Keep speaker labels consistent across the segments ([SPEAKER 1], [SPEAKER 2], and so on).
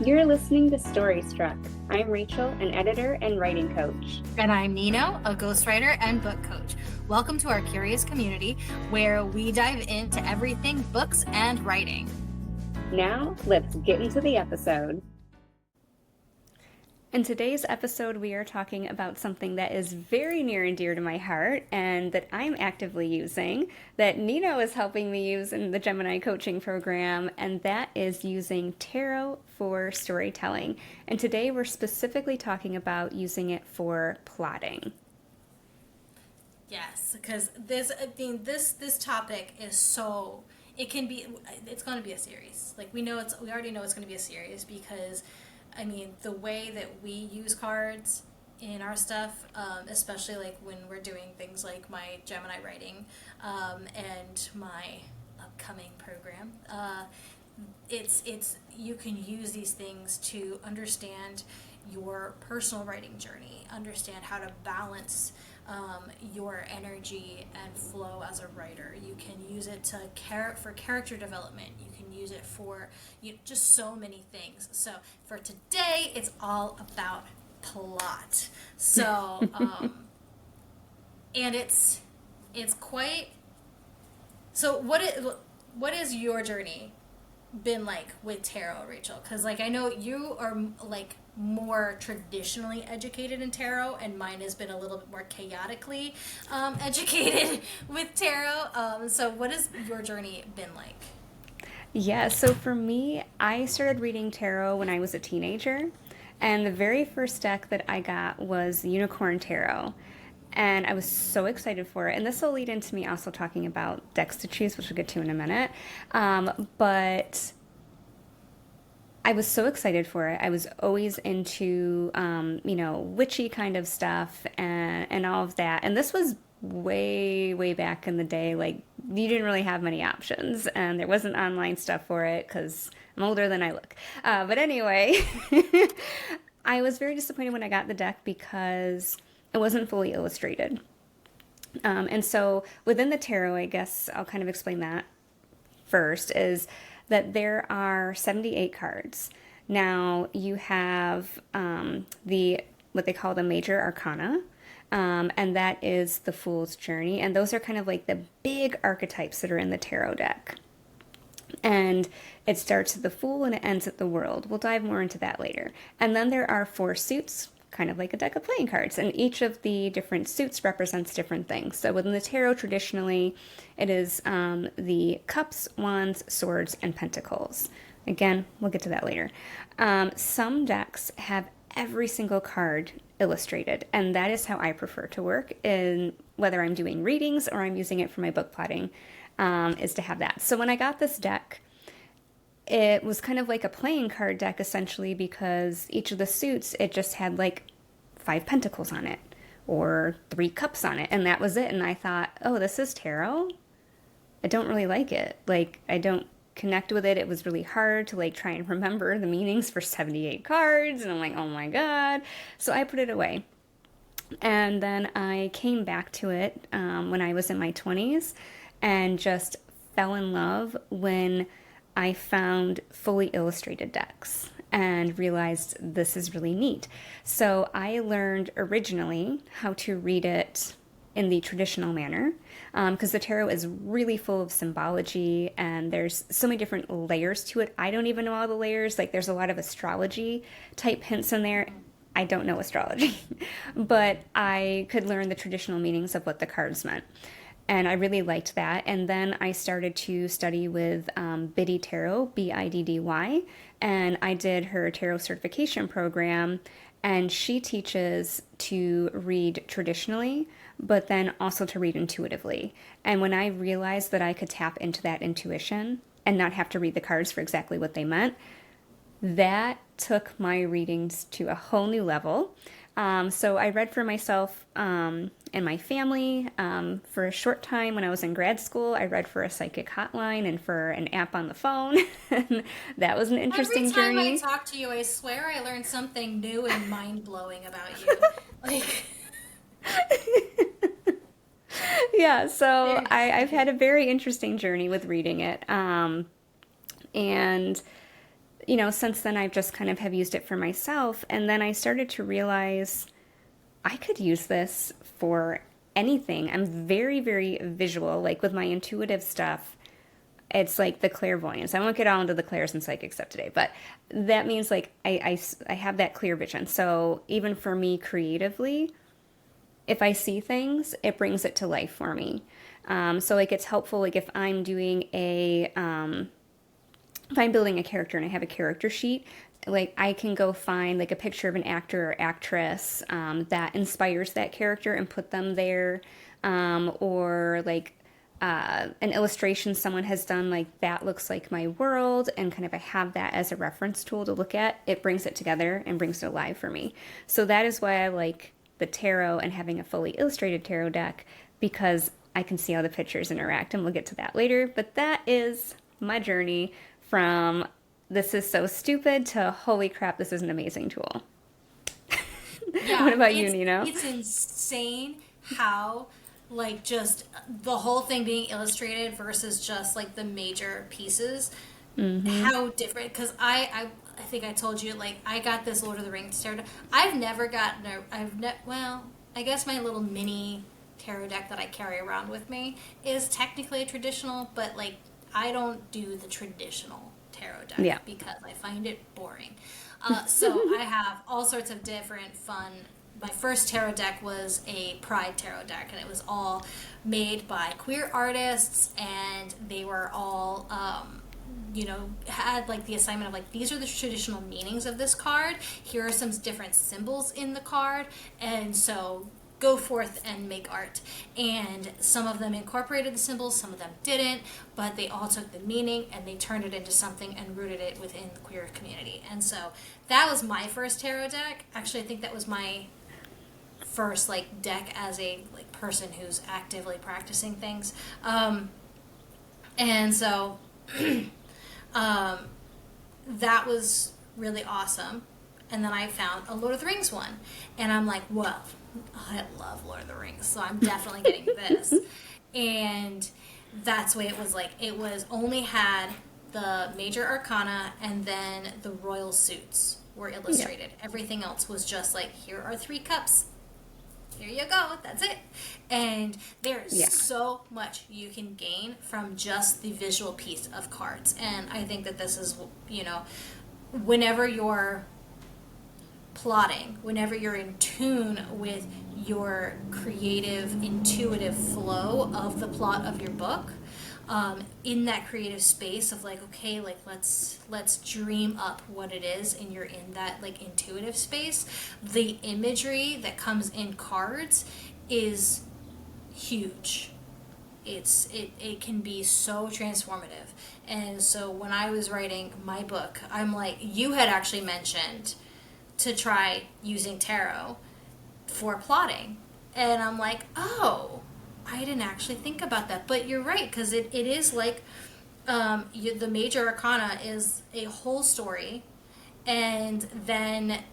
[SPEAKER 1] You're listening to Story Struck. I'm Rachel, an editor and writing coach.
[SPEAKER 2] And I'm Neno, a ghostwriter and book coach. Welcome to our curious community where we dive into everything books and writing.
[SPEAKER 1] Now, let's get into the episode. In today's episode, we are talking about something that is very near and dear to my heart and that I'm actively using, that Neno is helping me use in the Gemini coaching program, and that is using tarot for storytelling. And today we're specifically talking about using it for plotting.
[SPEAKER 2] Yes, because this topic is so, it's going to be a series. Like we already know it's going to be a series because the way that we use cards in our stuff, especially like when we're doing things like my Gemini writing and my upcoming program, it's you can use these things to understand your personal writing journey, understand how to balance your energy and flow as a writer. You can use it for character development. You can use it for just so many things. So for today, it's all about plot. So and it's quite. So what is your journey been like with tarot, Rachel? Because I know you are more traditionally educated in tarot, and mine has been a little bit more chaotically educated with tarot. So what has your journey been like?
[SPEAKER 1] Yeah, so for me, I started reading tarot when I was a teenager, and the very first deck that I got was Unicorn Tarot. And I was so excited for it. And this will lead into me also talking about decks to choose, which we'll get to in a minute. But I was so excited for it. I was always into, witchy kind of stuff and all of that. And this was way, way back in the day. Like, you didn't really have many options. And there wasn't online stuff for it because I'm older than I look. But anyway, I was very disappointed when I got the deck because it wasn't fully illustrated. And so within the tarot, I guess I'll kind of explain that first, is that there are 78 cards. Now you have what they call the major arcana, and that is the Fool's Journey. And those are kind of like the big archetypes that are in the tarot deck. And it starts at the Fool and it ends at the World. We'll dive more into that later. And then there are 4 suits, kind of like a deck of playing cards, and each of the different suits represents different things. So within the tarot, traditionally, it is the cups, wands, swords, and pentacles. Again, we'll get to that later. Some decks have every single card illustrated, and that is how I prefer to work, in whether I'm doing readings or I'm using it for my book plotting, is to have that. So when I got this deck, it was kind of like a playing card deck, essentially, because each of the suits, it just had like 5 pentacles on it or 3 cups on it, and that was it. And I thought, oh, this is tarot? I don't really like it. I don't connect with it. It was really hard to try and remember the meanings for 78 cards, and I'm like, oh my god. So I put it away. And then I came back to it when I was in my 20s and just fell in love when I found fully illustrated decks and realized this is really neat. So I learned originally how to read it in the traditional manner, because the tarot is really full of symbology and there's so many different layers to it. I don't even know all the layers. There's a lot of astrology type hints in there. I don't know astrology, but I could learn the traditional meanings of what the cards meant. And I really liked that. And then I started to study with Biddy Tarot, Biddy, and I did her tarot certification program. And she teaches to read traditionally, but then also to read intuitively. And when I realized that I could tap into that intuition and not have to read the cards for exactly what they meant, that took my readings to a whole new level. So I read for myself and my family for a short time when I was in grad school. I read for a psychic hotline and for an app on the phone. And that was an interesting journey.
[SPEAKER 2] Every time I talk to you, I swear I learned something new and mind-blowing about you.
[SPEAKER 1] Yeah, so I've had a very interesting journey with reading it. And since then I've just kind of have used it for myself. And then I started to realize I could use this for anything. I'm very, very visual. Like with my intuitive stuff, it's like the clairvoyance. I won't get all into the clairs and psychic stuff today, but that means like I have that clear vision. So even for me creatively, if I see things, it brings it to life for me. So like it's helpful like if I'm building a character and I have a character sheet, like I can go find like a picture of an actor or actress that inspires that character and put them there, or like an illustration someone has done like that looks like my world, and kind of I have that as a reference tool to look at. It brings it together and brings it alive for me. So that is why I like the tarot and having a fully illustrated tarot deck, because I can see how the pictures interact, and we'll get to that later. But that is my journey from this is so stupid to holy crap, this is an amazing tool.
[SPEAKER 2] Yeah,
[SPEAKER 1] What about you, Nino?
[SPEAKER 2] it's insane how like just the whole thing being illustrated versus just like the major pieces, how different. Because I think I told you like I got this Lord of the Rings tarot. I've never gotten well, I guess my little mini tarot deck that I carry around with me is technically a traditional, but like I don't do the traditional tarot deck
[SPEAKER 1] Yeah.
[SPEAKER 2] because I find it boring. So I have all sorts of different fun. My first tarot deck was a Pride tarot deck, and it was all made by queer artists, and they were all, had like the assignment of like, these are the traditional meanings of this card. Here are some different symbols in the card, and so go forth and make art. And some of them incorporated the symbols, some of them didn't, but they all took the meaning and they turned it into something and rooted it within the queer community. And so that was my first tarot deck. Actually, I think that was my first like deck as a like person who's actively practicing things. And so that was really awesome. And then I found a Lord of the Rings one, and I'm like, well, I love Lord of the Rings, so I'm definitely getting this. And that's the way it was. Like, it was only had the major arcana, and then the royal suits were illustrated.
[SPEAKER 1] Yeah.
[SPEAKER 2] Everything else was just like, here are 3 cups, here you go, that's it. And there's
[SPEAKER 1] Yeah.
[SPEAKER 2] so much you can gain from just the visual piece of cards. And I think that this is, whenever you're plotting, whenever you're in tune with your creative, intuitive flow of the plot of your book, in that creative space of like, okay, like let's dream up what it is, and you're in that like intuitive space, the imagery that comes in cards is huge. It can be so transformative. And so when I was writing my book, I'm like, you had actually mentioned to try using tarot for plotting. And I'm like, oh, I didn't actually think about that. But you're right, because it is like the major arcana is a whole story. And then,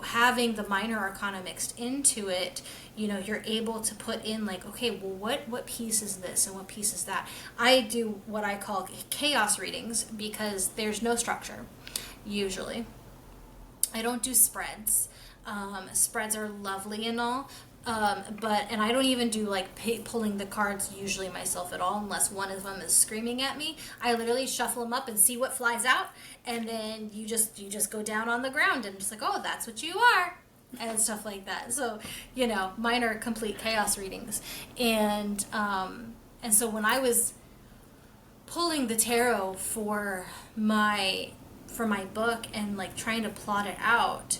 [SPEAKER 2] having the minor arcana mixed into it, you're able to put in like, okay, well, what piece is this and what piece is that? I do what I call chaos readings because there's no structure, usually. I don't do spreads. Spreads are lovely and all, and I don't even do like pulling the cards usually myself at all, unless one of them is screaming at me. I literally shuffle them up and see what flies out, and then you just go down on the ground and just like, oh, that's what you are, and stuff like that. So mine are complete chaos readings, and so when I was pulling the tarot for my book and like trying to plot it out,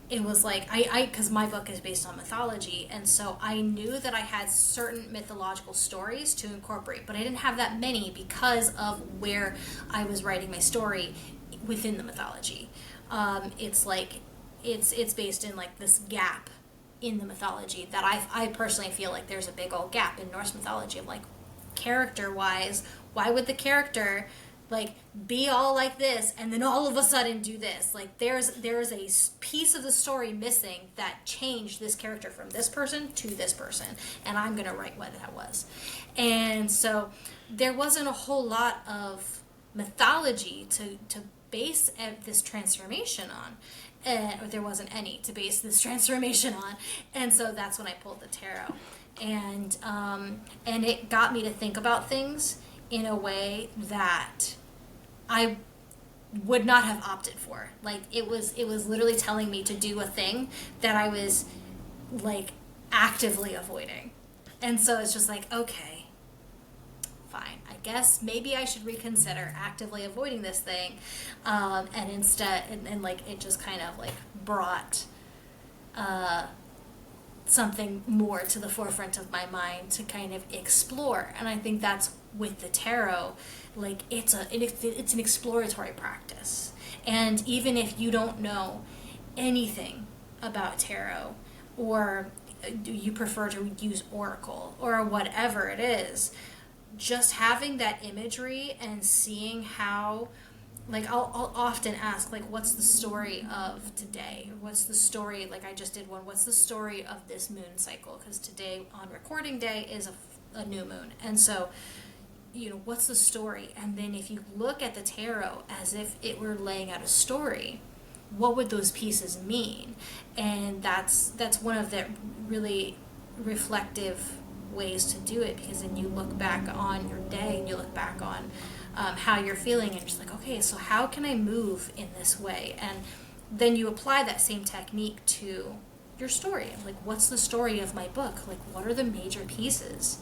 [SPEAKER 2] it was like because my book is based on mythology, and so I knew that I had certain mythological stories to incorporate, but I didn't have that many because of where I was writing my story within the mythology. It's like it's based in like this gap in the mythology that I personally feel like there's a big old gap in Norse mythology of like, character wise, why would the character like be all like this and then all of a sudden do this? Like there's a piece of the story missing that changed this character from this person to this person, and I'm gonna write what that was. And so there wasn't a whole lot of mythology to base this transformation on. Or there wasn't any to base this transformation on, and so that's when I pulled the tarot, and it got me to think about things in a way that I would not have opted for. Like it was literally telling me to do a thing that I was like actively avoiding, and so it's just like, okay, fine, I guess maybe I should reconsider actively avoiding this thing, and instead, and like it just kind of like brought something more to the forefront of my mind to kind of explore. And I think that's with the tarot, like it's an exploratory practice. And even if you don't know anything about tarot, or do you prefer to use oracle or whatever it is, just having that imagery and seeing how, like I'll often ask, like, what's the story of today, or what's the story, like I just did one, what's the story of this moon cycle, because today on recording day is a new moon, and so, you know, what's the story? And then if you look at the tarot as if it were laying out a story, what would those pieces mean? And that's one of the really reflective ways to do it, because then you look back on your day and you look back on how you're feeling, and just like, okay, so how can I move in this way? And then you apply that same technique to your story. Like, what's the story of my book? Like, what are the major pieces?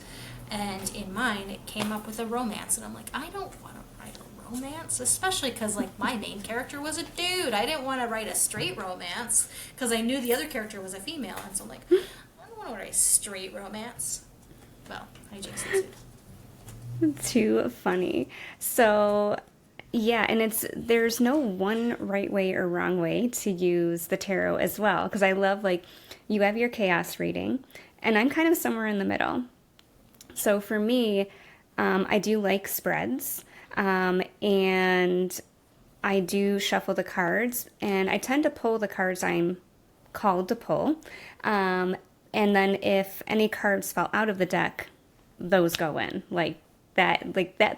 [SPEAKER 2] And in mine, it came up with a romance, and I'm like, I don't want to write a romance, especially because like my main character was a dude. I didn't want to write a straight romance because I knew the other character was a female, and so I'm like, I don't want to write a straight romance. Well, I jinxed it.
[SPEAKER 1] Too funny. So, yeah, and there's no one right way or wrong way to use the tarot as well, because I love, like, you have your chaos reading, and I'm kind of somewhere in the middle. So for me, I do like spreads, and I do shuffle the cards, and I tend to pull the cards I'm called to pull. And then if any cards fall out of the deck, those go in. That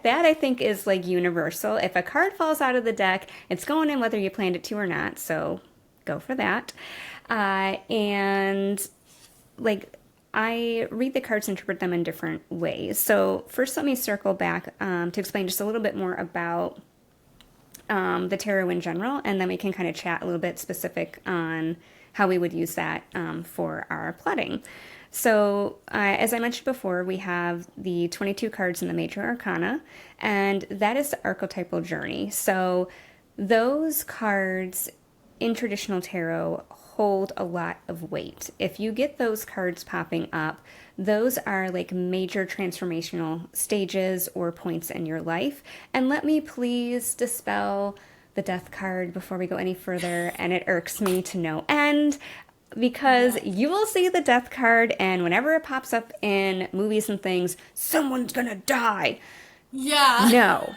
[SPEAKER 1] I think is like universal. If a card falls out of the deck, it's going in whether you planned it to or not. So go for that. And like I read the cards, interpret them in different ways. So first, let me circle back to explain just a little bit more about the tarot in general, and then we can kind of chat a little bit specific on how we would use that for our plotting. So, as I mentioned before, we have the 22 cards in the Major Arcana, and that is the archetypal journey. So, those cards in traditional tarot hold a lot of weight. If you get those cards popping up, those are like major transformational stages or points in your life. And let me please dispel the death card before we go any further, and it irks me to no end, because you will see the death card, and whenever it pops up in movies and things, someone's gonna die.
[SPEAKER 2] Yeah.
[SPEAKER 1] No.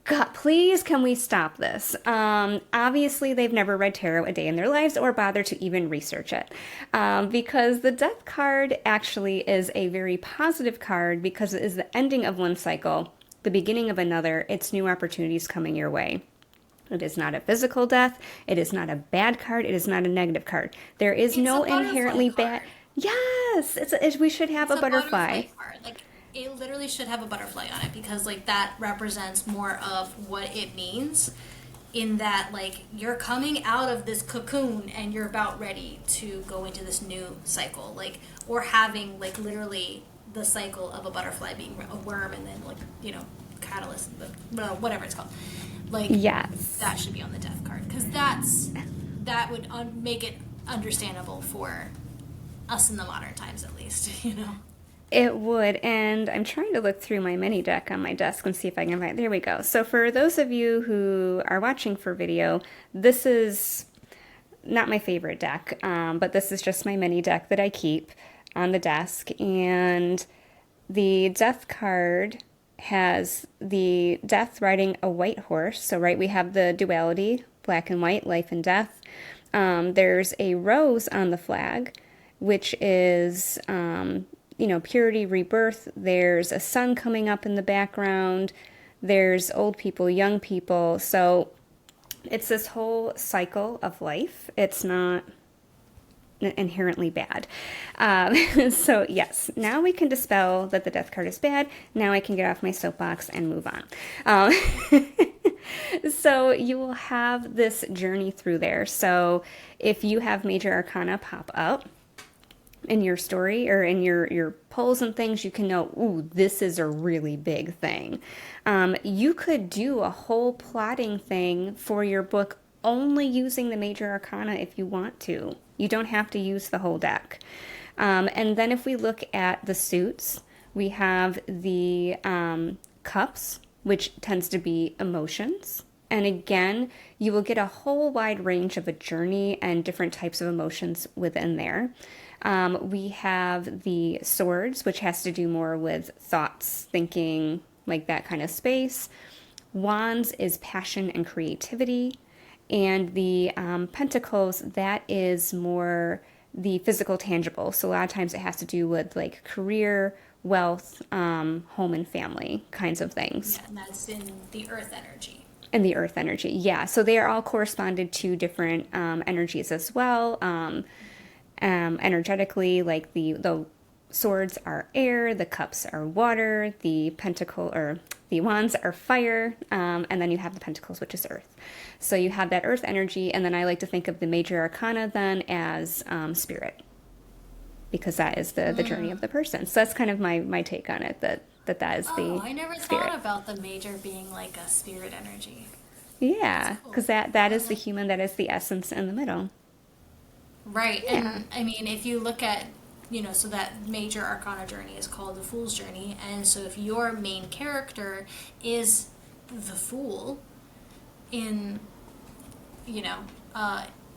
[SPEAKER 1] God, please, can we stop this? Obviously, they've never read tarot a day in their lives or bothered to even research it. Because the death card actually is a very positive card, because it is the ending of one cycle, the beginning of another. It's new opportunities coming your way. It is not a physical death. It is not a bad card. It is not a negative card. There is
[SPEAKER 2] It's
[SPEAKER 1] no
[SPEAKER 2] a butterfly
[SPEAKER 1] inherently bad.
[SPEAKER 2] card.
[SPEAKER 1] Yes, we should have a butterfly.
[SPEAKER 2] Card. Like, it literally should have a butterfly on it, because like that represents more of what it means, in that like you're coming out of this cocoon and you're about ready to go into this new cycle, like, or having like literally the cycle of a butterfly being a worm, and then like, you know, catalyst, whatever it's called. Like,
[SPEAKER 1] Yes.
[SPEAKER 2] that should be on the death card, because that would make it understandable for us in the modern times, at least, you know.
[SPEAKER 1] It would, and I'm trying to look through my mini deck on my desk and see if I can find. There we go. So for those of you who are watching for video, this is not my favorite deck, but this is just my mini deck that I keep on the desk, and the death card has the death riding a white horse. So right, we have the duality, black and white, life and death. There's a rose on the flag, which is purity, rebirth. There's a sun coming up in the background. there's old people, young people. So it's this whole cycle of life. It's not inherently bad. So, yes, now we can dispel that the death card is bad. Now I can get off my soapbox and move on. So, you will have this journey through there. So, if you have major arcana pop up, in your story or in your polls and things, you can know, ooh, this is a really big thing. You could do a whole plotting thing for your book only using the major arcana if you want to. You don't have to use the whole deck. And then if we look at the suits, we have the cups, which tends to be emotions. And again, you will get a whole wide range of a journey and different types of emotions within there. We have the swords, which has to do more with thoughts, thinking, like that kind of space. Wands is passion and creativity. And the pentacles, that is more the physical, tangible. So a lot of times it has to do with like career, wealth, home and family kinds of things.
[SPEAKER 2] Yeah, and that's in the earth energy.
[SPEAKER 1] And the earth energy, yeah. So they are all corresponded to different energies as well. Energetically, like the swords are air, the cups are water, the pentacle or the wands are fire, and then you have the pentacles, which is earth. So you have that earth energy, and then I like to think of the major arcana then as spirit, because that is the journey of the person. So that's kind of my take on it. That is
[SPEAKER 2] Oh,
[SPEAKER 1] the
[SPEAKER 2] I never
[SPEAKER 1] spirit.
[SPEAKER 2] thought about the major being like a spirit energy. That's
[SPEAKER 1] Yeah,
[SPEAKER 2] cool.
[SPEAKER 1] because that
[SPEAKER 2] I
[SPEAKER 1] is the
[SPEAKER 2] like.
[SPEAKER 1] human, that is the essence in the middle.
[SPEAKER 2] Right,
[SPEAKER 1] Yeah.
[SPEAKER 2] and I mean, if you look at, so that major arcana journey is called the Fool's Journey, and so if your main character is the Fool in, you know,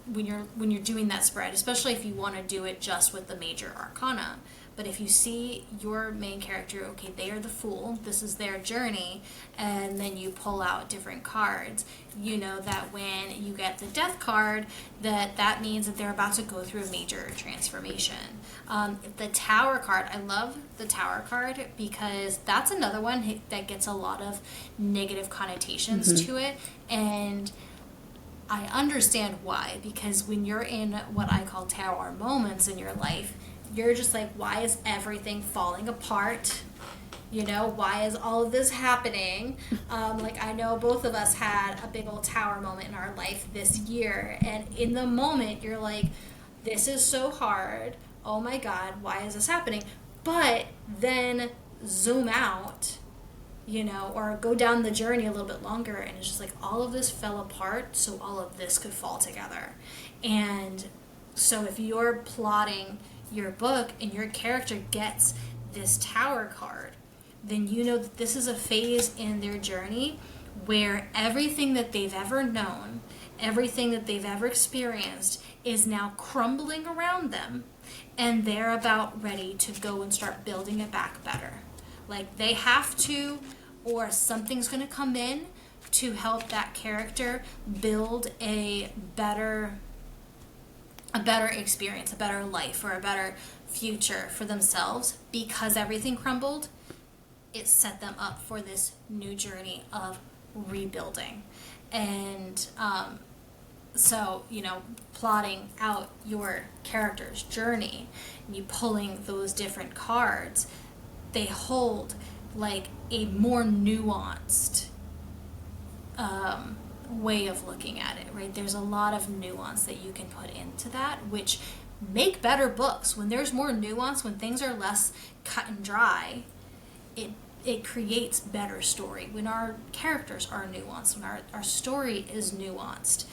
[SPEAKER 2] when you're doing that spread, especially if you want to do it just with the major arcana. But if you see your main character, okay, they are the fool, this is their journey, and then you pull out different cards, you know that when you get the death card, that means that they're about to go through a major transformation. The tower card, I love the tower card because that's another one that gets a lot of negative connotations to it, and I understand why, because when you're in what I call tower moments in your life, you're just like, why is everything falling apart? Why is all of this happening? Like, I know both of us had a big old tower moment in our life this year, and in the moment, you're like, this is so hard. Oh my God, why is this happening? But then zoom out, or go down the journey a little bit longer, and it's just like all of this fell apart so all of this could fall together. And so if you're plotting your book and your character gets this tower card, then you know that this is a phase in their journey where everything that they've ever known, everything that they've ever experienced is now crumbling around them, and they're about ready to go and start building it back better. Like they have to, or something's going to come in to help that character build a better experience, a better life, or a better future for themselves. Because everything crumbled, it set them up for this new journey of rebuilding. And so, plotting out your character's journey, and you pulling those different cards, they hold like a more nuanced way of looking at it, right? There's a lot of nuance that you can put into that, which make better books. When there's more nuance, when things are less cut and dry, it creates better story. When our characters are nuanced, when our story is nuanced,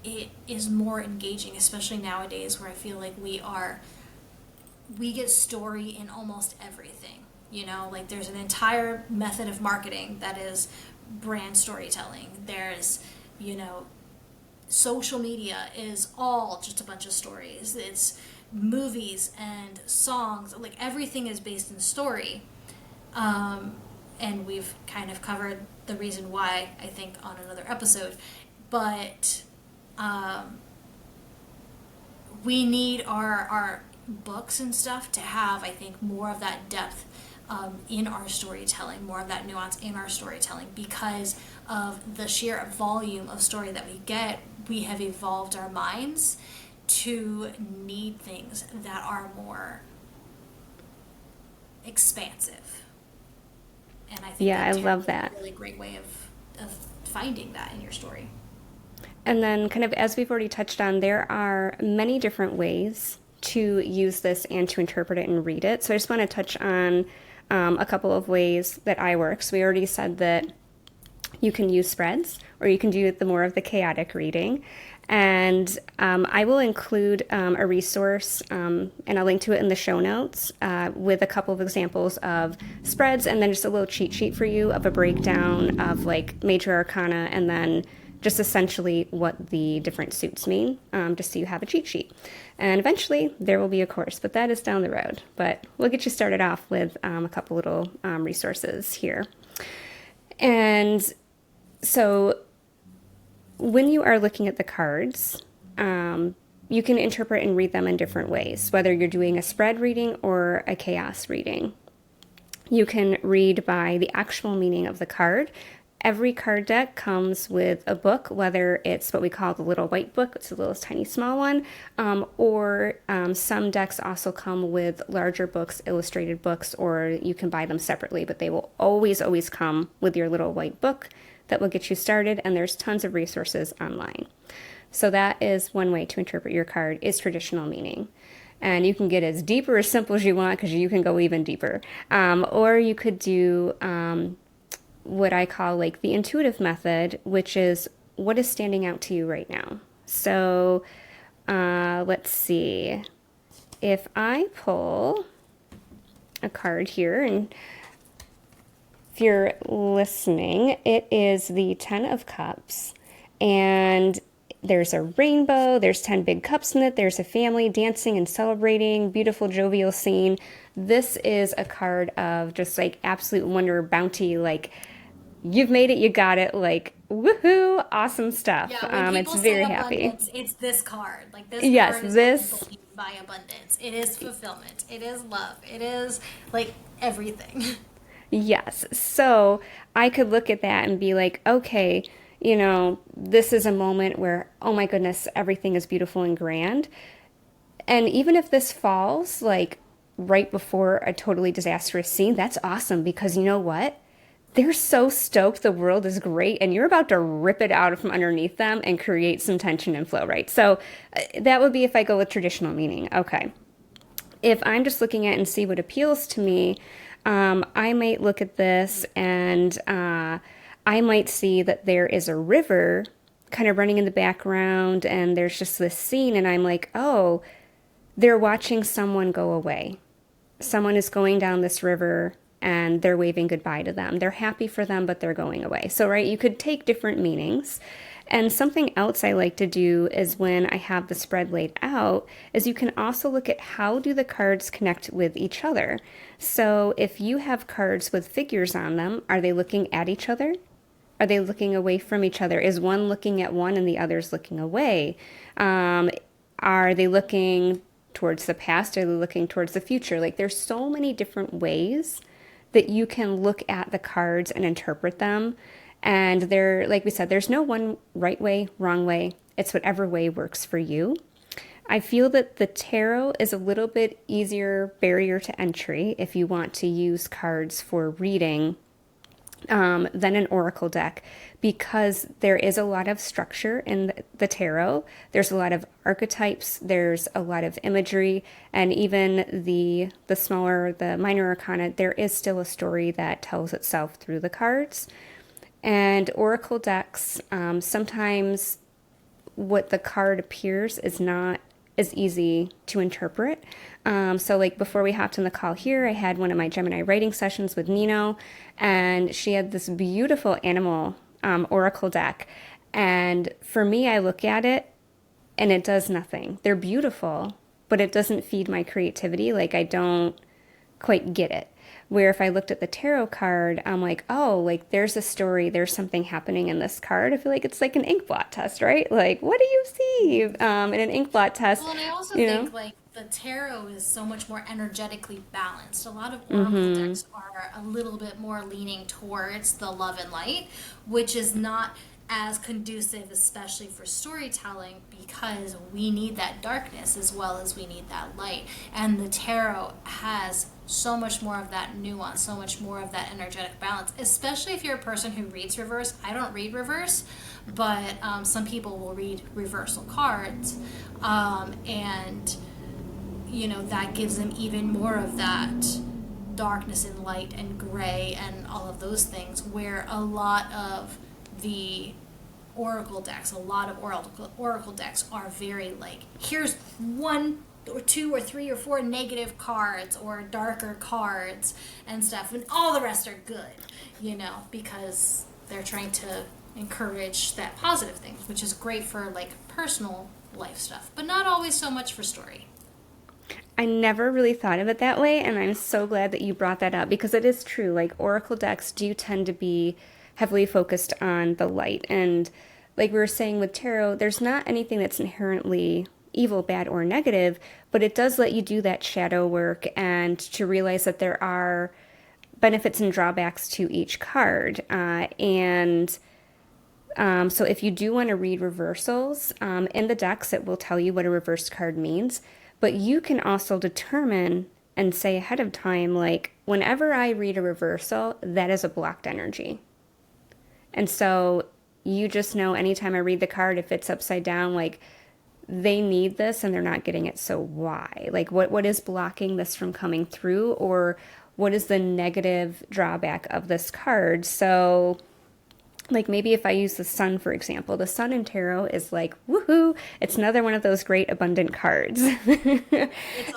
[SPEAKER 2] it is more engaging, especially nowadays where I feel like we get story in almost everything. Like there's an entire method of marketing that is brand storytelling. There's, social media is all just a bunch of stories. It's movies and songs. Like everything is based in story. And we've kind of covered the reason why, I think, on another episode. But we need our books and stuff to have, I think, more of that depth in our storytelling, more of that nuance in our storytelling, because of the sheer volume of story that we get. We have evolved our minds to need things that are more expansive. And I think
[SPEAKER 1] Yeah, I
[SPEAKER 2] that tarot
[SPEAKER 1] love
[SPEAKER 2] is
[SPEAKER 1] that.
[SPEAKER 2] a really great way of finding that in your story.
[SPEAKER 1] And then, kind of as we've already touched on, there are many different ways to use this and to interpret it and read it. So I just want to touch on a couple of ways that I work. So we already said that you can use spreads, or you can do the more of the chaotic reading. And I will include a resource, and I'll link to it in the show notes, with a couple of examples of spreads, and then just a little cheat sheet for you of a breakdown of like major arcana, and then just essentially what the different suits mean, just so you have a cheat sheet. And eventually there will be a course, but that is down the road. But we'll get you started off with a couple little resources here. And so when you are looking at the cards, you can interpret and read them in different ways, whether you're doing a spread reading or a chaos reading. You can read by the actual meaning of the card. Every card deck comes with a book, whether it's what we call the little white book, it's the little tiny small one, or some decks also come with larger books, illustrated books, or you can buy them separately, but they will always, always come with your little white book that will get you started, and there's tons of resources online. So that is one way to interpret your card, is traditional meaning. And you can get as deep or as simple as you want, because you can go even deeper. Or you could do what I call like the intuitive method, which is what is standing out to you right now. So let's see. If I pull a card here, and if you're listening, it is the Ten of Cups, and there's a rainbow, there's 10 big cups in it, there's a family dancing and celebrating, beautiful jovial scene. This is a card of just like absolute wonder, bounty, like you've made it, you got it, like woohoo, awesome stuff.
[SPEAKER 2] Yeah, when
[SPEAKER 1] It's
[SPEAKER 2] people say
[SPEAKER 1] very happy.
[SPEAKER 2] abundance, it's this card. Like this
[SPEAKER 1] Yes,
[SPEAKER 2] card is what
[SPEAKER 1] this,
[SPEAKER 2] people mean by abundance. It is fulfillment. It is love. It is like everything.
[SPEAKER 1] yes. So I could look at that and be like, okay, this is a moment where, oh my goodness, everything is beautiful and grand. And even if this falls like right before a totally disastrous scene, that's awesome, because you know what? They're so stoked the world is great, and you're about to rip it out from underneath them and create some tension and flow, right? So that would be if I go with traditional meaning. Okay. If I'm just looking at and see what appeals to me, I might look at this and I might see that there is a river kind of running in the background, and there's just this scene, and I'm like, oh, they're watching someone go away. Someone is going down this river and they're waving goodbye to them. They're happy for them, but they're going away. So, right, you could take different meanings. And something else I like to do is when I have the spread laid out, is you can also look at how do the cards connect with each other. So if you have cards with figures on them, are they looking at each other? Are they looking away from each other? Is one looking at one and the other's looking away? Are they looking towards the past? Are they looking towards the future? Like there's so many different ways that you can look at the cards and interpret them. And there, like we said, there's no one right way, wrong way. It's whatever way works for you. I feel that the tarot is a little bit easier barrier to entry if you want to use cards for reading than an oracle deck, because there is a lot of structure in the tarot. There's a lot of archetypes, there's a lot of imagery, and even the smaller, the minor arcana, there is still a story that tells itself through the cards. And oracle decks, sometimes what the card appears is not as easy to interpret. So like before we hopped on the call here, I had one of my Gemini writing sessions with Neno, and she had this beautiful animal oracle deck. And for me, I look at it and it does nothing. They're beautiful, but it doesn't feed my creativity. Like I don't quite get it. Where if I looked at the tarot card, I'm like, oh, like there's a story, there's something happening in this card. I feel like it's like an ink blot test, right? Like, what do you see in an ink blot test?
[SPEAKER 2] Well, and I also
[SPEAKER 1] You
[SPEAKER 2] think
[SPEAKER 1] know?
[SPEAKER 2] like the tarot is so much more energetically balanced. A lot of oracle
[SPEAKER 1] Mm-hmm.
[SPEAKER 2] decks are a little bit more leaning towards the love and light, which is not as conducive, especially for storytelling, because we need that darkness as well as we need that light. And the tarot has so much more of that nuance, so much more of that energetic balance, especially if you're a person who reads reverse. I don't read reverse, but some people will read reversal cards. And that gives them even more of that darkness and light and gray and all of those things, where a lot of the oracle decks, a lot of oracle decks are very like, here's one or two or three or four negative cards or darker cards and stuff, and all the rest are good, because they're trying to encourage that positive thing, which is great for like personal life stuff, but not always so much for story.
[SPEAKER 1] I never really thought of it that way, and I'm so glad that you brought that up because it is true. Like, oracle decks do tend to be heavily focused on the light. And, like we were saying with tarot, there's not anything that's inherently evil, bad, or negative, but it does let you do that shadow work and to realize that there are benefits and drawbacks to each card. So if you do want to read reversals, in the decks, it will tell you what a reversed card means. But you can also determine and say ahead of time, like, whenever I read a reversal, that is a blocked energy. And so you just know anytime I read the card, if it's upside down, like, they need this and they're not getting it, so why? Like, what is blocking this from coming through? Or what is the negative drawback of this card? So like maybe if I use the sun, for example, the sun in tarot is like, woohoo, it's another one of those great abundant cards.
[SPEAKER 2] It's all that good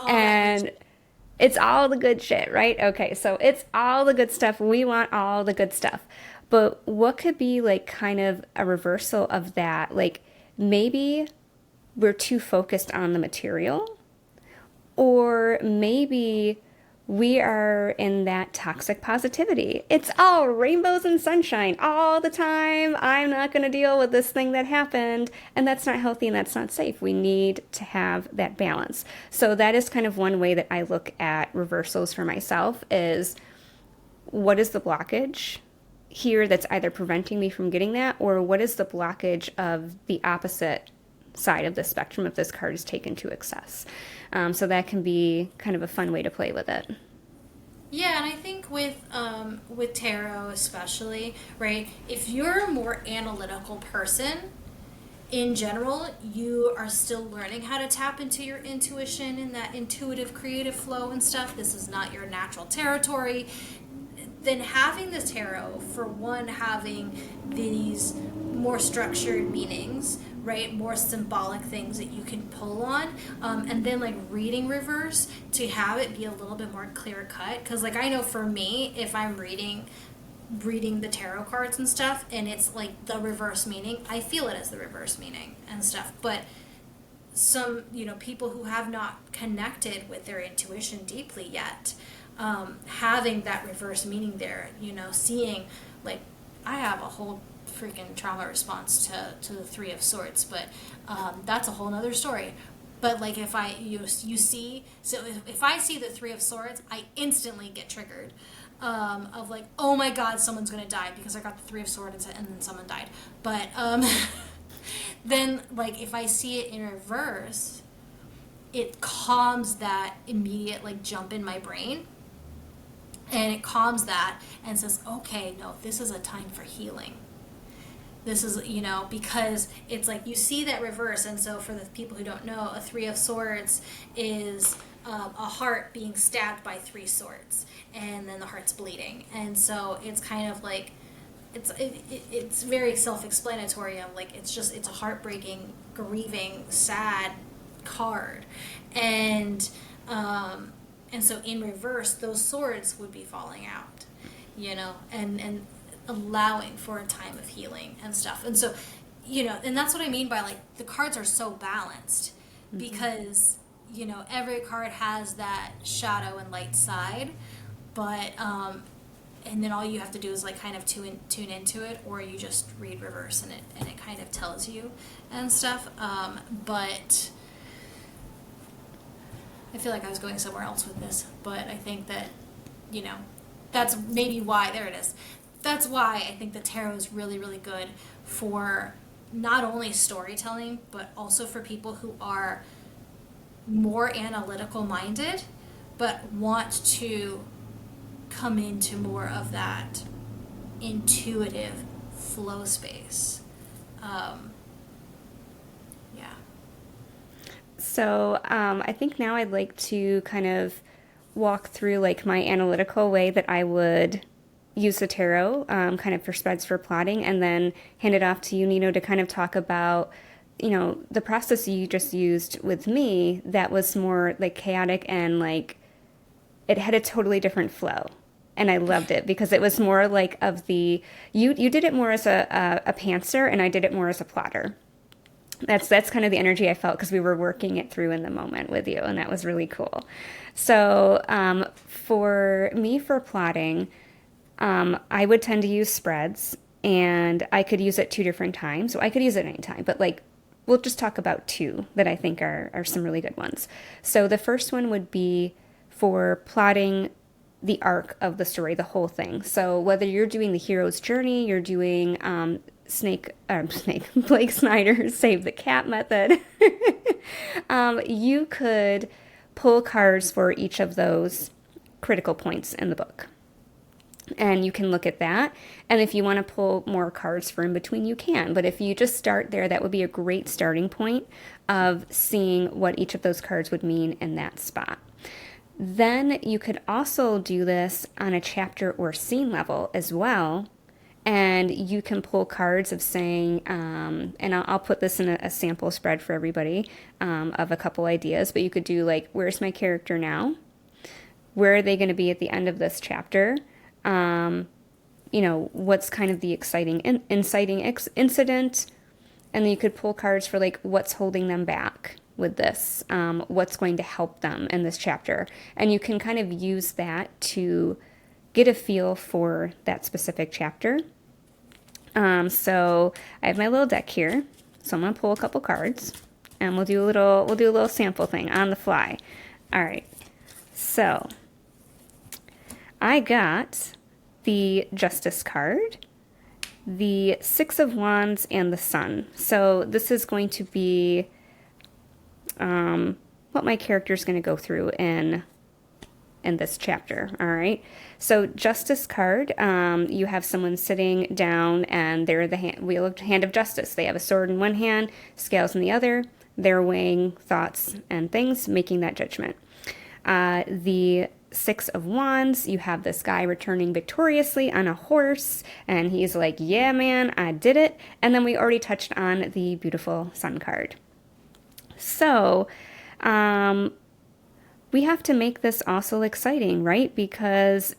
[SPEAKER 1] And
[SPEAKER 2] shit.
[SPEAKER 1] it's all the good shit, right? Okay, so it's all the good stuff. We want all the good stuff. But what could be like kind of a reversal of that? Like maybe we're too focused on the material, or maybe we are in that toxic positivity. It's all rainbows and sunshine all the time. I'm not going to deal with this thing that happened. And that's not healthy and that's not safe. We need to have that balance. So that is kind of one way that I look at reversals for myself is what is the blockage here that's either preventing me from getting that, or what is the blockage of the opposite side of the spectrum if this card is taken to excess. So that can be kind of a fun way to play with it.
[SPEAKER 2] Yeah, and I think with tarot especially, right? If you're a more analytical person, in general, you are still learning how to tap into your intuition and that intuitive creative flow and stuff. This is not your natural territory. Then having the tarot, for one, having these more structured meanings, right? More symbolic things that you can pull on. And then like reading reverse to have it be a little bit more clear cut. Because like I know for me, if I'm reading the tarot cards and stuff and it's like the reverse meaning, I feel it as the reverse meaning and stuff. But some people who have not connected with their intuition deeply yet, having that reverse meaning there, seeing like I have a whole freaking trauma response to the Three of Swords, but that's a whole nother story. But like if if I see the Three of Swords, I instantly get triggered, of like, oh my god, someone's gonna die because I got the Three of Swords and then someone died. But then like if I see it in reverse, it calms that immediate like jump in my brain, and it calms that and says, okay, no, this is a time for healing. This is, because it's like you see that reverse. And so for the people who don't know, a Three of Swords is a heart being stabbed by three swords, and then the heart's bleeding. And so it's kind of like, it's very self-explanatory. Of like, it's a heartbreaking, grieving, sad card. And so in reverse, those swords would be falling out, and allowing for a time of healing and stuff. And so, and that's what I mean by like the cards are so balanced, because, every card has that shadow and light side, but, and then all you have to do is like kind of tune into it, or you just read reverse and it kind of tells you and stuff. But I feel like I was going somewhere else with this, but I think that, you know, that's maybe why, there it is. That's why I think the tarot is really, really good for not only storytelling, but also for people who are more analytical minded, but want to come into more of that intuitive flow space. Yeah.
[SPEAKER 1] So I think now I'd like to kind of walk through like my analytical way that I would use the tarot, kind of for spreads for plotting, and then hand it off to you, Nino, to kind of talk about, the process you just used with me that was more like chaotic and like it had a totally different flow. And I loved it because it was more like of the you did it more as a pantser and I did it more as a plotter. That's kind of the energy I felt because we were working it through in the moment with you, and that was really cool. So for me, for plotting, I would tend to use spreads, and I could use it two different times. So I could use it anytime, but like we'll just talk about two that I think are some really good ones. So the first one would be for plotting the arc of the story, the whole thing. So whether you're doing the hero's journey, you're doing Blake Snyder's Save the Cat method, you could pull cards for each of those critical points in the book. And you can look at that. And if you want to pull more cards for in between, you can. But if you just start there, that would be a great starting point of seeing what each of those cards would mean in that spot. Then you could also do this on a chapter or scene level as well. And you can pull cards of saying, and I'll put this in a sample spread for everybody, of a couple ideas, but you could do like, where's my character now? Where are they going to be at the end of this chapter? What's kind of the inciting incident? And then you could pull cards for like, what's holding them back with this? What's going to help them in this chapter? And you can kind of use that to get a feel for that specific chapter. So I have my little deck here. So I'm going to pull a couple cards and we'll do a little sample thing on the fly. All right. So I got the Justice card, the Six of Wands, and the Sun. So this is going to be what my character is going to go through in this chapter. All right. So Justice card, you have someone sitting down and they're the hand of justice. They have a sword in one hand, scales in the other. They're weighing thoughts and things, making that judgment. The Six of Wands, you have this guy returning victoriously on a horse, and he's like, yeah, man, I did it. And then we already touched on the beautiful Sun card. So, we have to make this also exciting, right? Because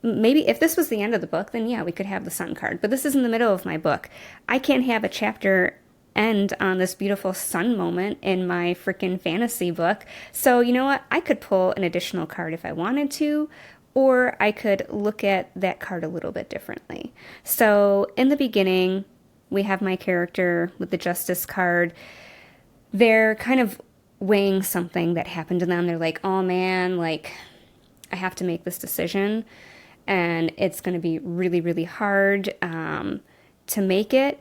[SPEAKER 1] maybe if this was the end of the book, then yeah, we could have the Sun card. But this is in the middle of my book. I can't have a chapter end on this beautiful sun moment in my freaking fantasy book. So you know what? I could pull an additional card if I wanted to, or I could look at that card a little bit differently. So in the beginning, we have my character with the Justice card. They're kind of weighing something that happened to them. They're like, oh man, like I have to make this decision and it's going to be really, really hard to make it.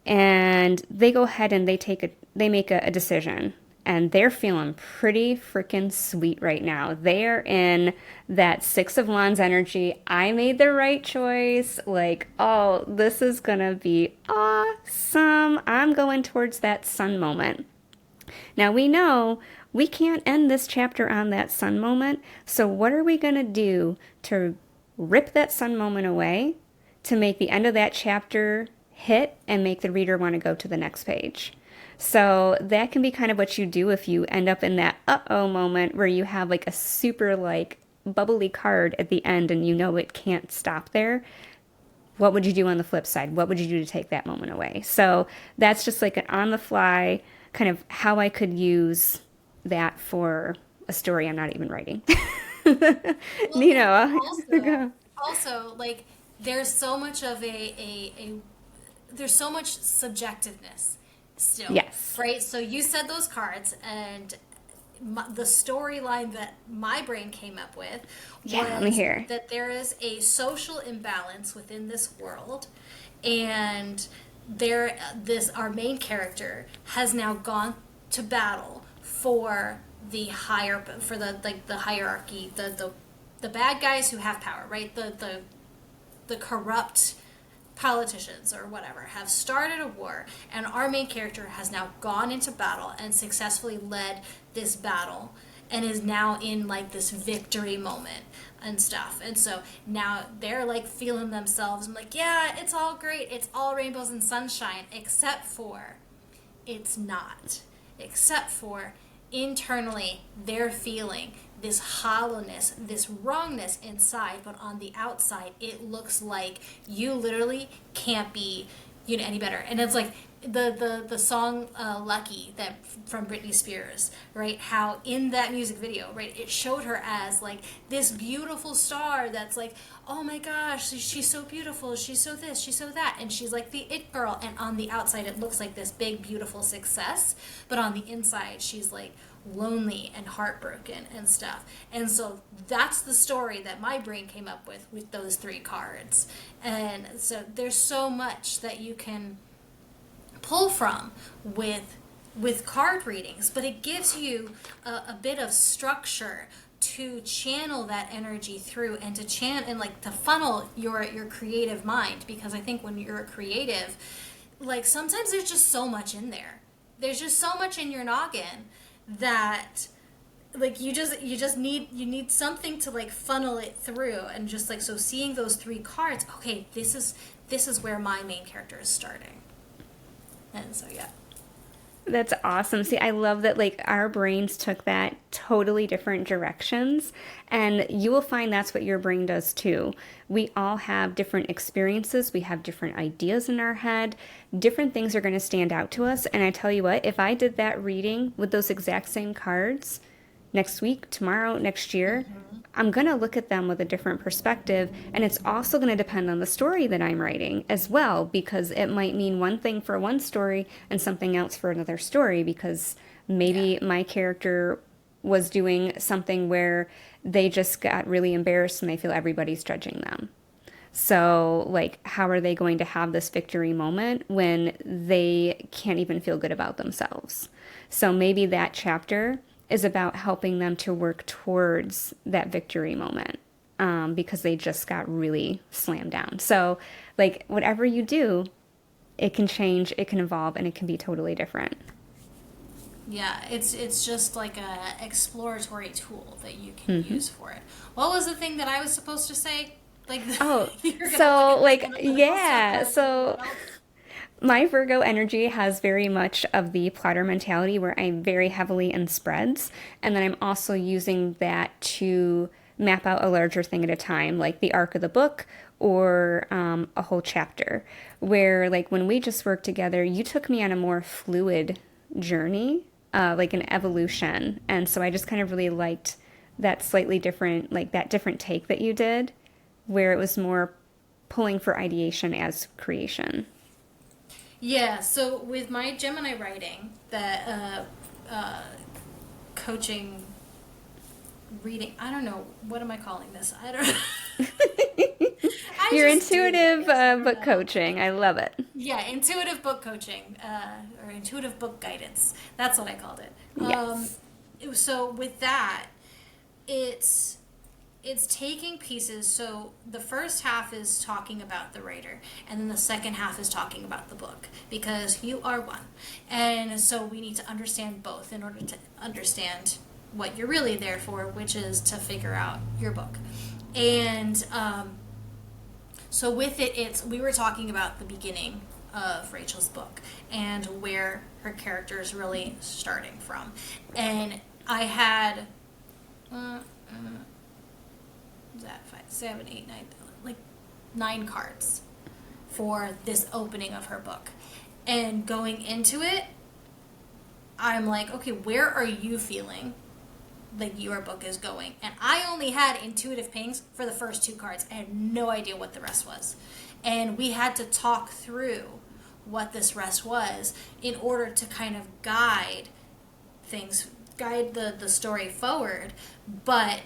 [SPEAKER 1] And they go ahead and they make a decision, and they're feeling pretty freaking sweet right now. They are in that Six of Wands energy. I made the right choice. Like, oh, this is gonna be awesome. I'm going towards that sun moment. Now we know we can't end this chapter on that sun moment. So what are we gonna do to rip that sun moment away to make the end of that chapter hit and make the reader want to go to the next page? So that can be kind of what you do if you end up in that uh-oh moment where you have like a super like bubbly card at the end and you know it can't stop there. What would you do on the flip side? What would you do to take that moment away? So that's just like an on the fly kind of how I could use that for a story I'm not even writing.
[SPEAKER 2] Well,
[SPEAKER 1] Nino.
[SPEAKER 2] also, like, there's so much of there's so much subjectiveness still.
[SPEAKER 1] Yes.
[SPEAKER 2] Right? So you said those cards, and the storyline that my brain came up with
[SPEAKER 1] Yeah, let me
[SPEAKER 2] was
[SPEAKER 1] hear.
[SPEAKER 2] that there is a social imbalance within this world, and our main character has now gone to battle for the hierarchy, the bad guys who have power, right? The corrupt politicians or whatever have started a war, and our main character has now gone into battle and successfully led this battle and is now in like this victory moment and stuff. And so now they're like feeling themselves and like, yeah, it's all great, it's all rainbows and sunshine, except for it's not. Except for internally they're feeling this hollowness, this wrongness inside, but on the outside it looks like you literally can't be, any better. And it's like the song Lucky, that from Britney Spears, right? How in that music video, right, it showed her as like this beautiful star that's like, oh my gosh, she's so beautiful, she's so this, she's so that, and she's like the it girl. And on the outside it looks like this big beautiful success, but on the inside she's like lonely and heartbroken and stuff. And so that's the story that my brain came up with those 3 cards. And so there's so much that you can pull from with card readings, but it gives you a bit of structure to channel that energy through, and to funnel your creative mind. Because I think when you're a creative, like sometimes there's just so much in there. There's just so much in your noggin that like you need something to like funnel it through. And just like, so seeing those 3 cards, okay, this is where my main character is starting. And so yeah.
[SPEAKER 1] That's awesome. See, I love that like our brains took that totally different directions, and you will find that's what your brain does too. We all have different experiences, we have different ideas in our head, different things are going to stand out to us. And I tell you what, if I did that reading with those exact same cards next week, tomorrow, next year, I'm going to look at them with a different perspective. And it's also going to depend on the story that I'm writing as well, because it might mean one thing for one story and something else for another story, because maybe my character was doing something where they just got really embarrassed and they feel everybody's judging them. So, like, how are they going to have this victory moment when they can't even feel good about themselves? So maybe that chapter is about helping them to work towards that victory moment, because they just got really slammed down. So, like, whatever you do, it can change, it can evolve, and it can be totally different.
[SPEAKER 2] Yeah, it's just like a exploratory tool that you can use for it. What was the thing that I was supposed to say? Like,
[SPEAKER 1] Oh,
[SPEAKER 2] you're gonna
[SPEAKER 1] so,
[SPEAKER 2] look at
[SPEAKER 1] like,
[SPEAKER 2] the analytical
[SPEAKER 1] yeah,
[SPEAKER 2] stuff, and
[SPEAKER 1] so
[SPEAKER 2] what else?
[SPEAKER 1] my Virgo energy has very much of the plotter mentality where I'm very heavily in spreads. And then I'm also using that to map out a larger thing at a time, like the arc of the book or a whole chapter. Where, like, when we just worked together, you took me on a more fluid journey, like an evolution. And so I just kind of really liked that slightly different, like that different take that you did, where it was more pulling for ideation as creation.
[SPEAKER 2] Yeah, so with my Gemini writing, that coaching reading, I don't know, what am I calling this? I don't know. I
[SPEAKER 1] Your
[SPEAKER 2] just do
[SPEAKER 1] intuitive
[SPEAKER 2] things. I don't
[SPEAKER 1] book
[SPEAKER 2] know.
[SPEAKER 1] coaching. I love it.
[SPEAKER 2] Yeah, intuitive book coaching, or intuitive book guidance. That's what I called it.
[SPEAKER 1] Yes.
[SPEAKER 2] So with that, it's taking pieces. So the first half is talking about the writer, and then the second half is talking about the book, because you are one. And so we need to understand both in order to understand what you're really there for, which is to figure out your book. And so with it, we were talking about the beginning of Rachel's book and where her character is really starting from. And I had was that 5, 7, 8, 9, like 9 cards for this opening of her book. And going into it, I'm like, okay, where are you feeling like your book is going? And I only had intuitive pings for the first 2 cards. I had no idea what the rest was. And we had to talk through what this rest was in order to kind of guide things guide the story forward, but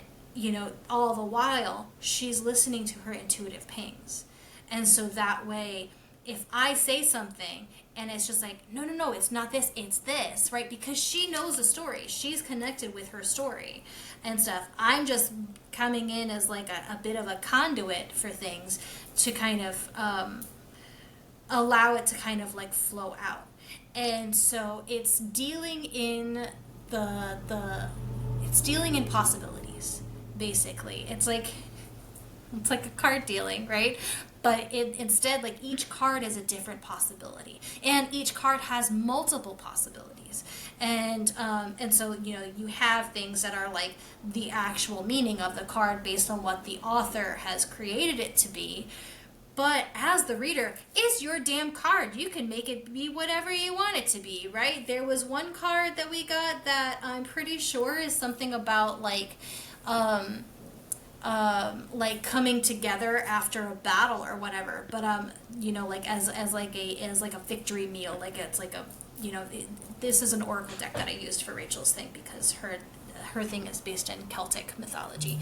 [SPEAKER 2] all the while she's listening to her intuitive pings. And so that way, if I say something and it's just like, no, no, no, it's not this, it's this, right? Because she knows the story. She's connected with her story and stuff. I'm just coming in as like a bit of a conduit for things to kind of allow it to kind of like flow out. And so it's dealing in it's dealing in possibilities, basically. It's like a card dealing, right? But instead, like, each card is a different possibility, and each card has multiple possibilities. And so you have things that are like the actual meaning of the card based on what the author has created it to be. But as the reader, it's your damn card. You can make it be whatever you want it to be, right? There was one card that we got that I'm pretty sure is something about like coming together after a battle or whatever. But like as like a victory meal. Like it's like a this is an oracle deck that I used for Rachel's thing because her thing is based in Celtic mythology.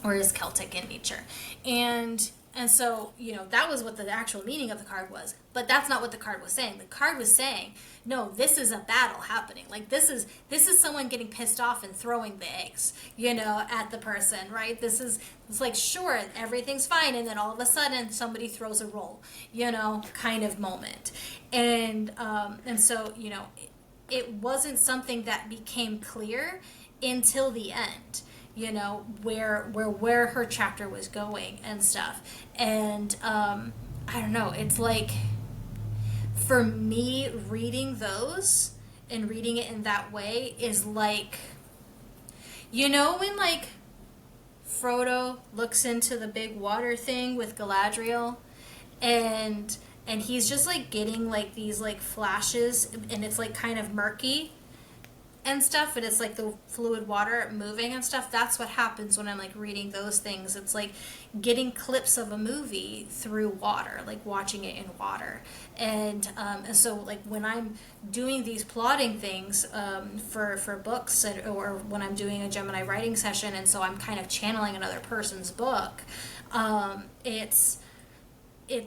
[SPEAKER 2] Or is Celtic in nature. And so, that was what the actual meaning of the card was. But that's not what the card was saying. The card was saying, no, this is a battle happening. Like, this is someone getting pissed off and throwing the eggs, at the person, right? It's like, sure, everything's fine. And then all of a sudden, somebody throws a roll, kind of moment. And so, it wasn't something that became clear until the end. Where her chapter was going and stuff. And I don't know, it's like, for me, reading those and reading it in that way is like, when like Frodo looks into the big water thing with Galadriel and he's just like getting like these like flashes and it's like kind of murky and stuff, and it's like the fluid water moving and stuff. That's what happens when I'm like reading those things. It's like getting clips of a movie through water, like watching it in water. And so like when I'm doing these plotting things for books or when I'm doing a Gemini writing session, and so I'm kind of channeling another person's book, it's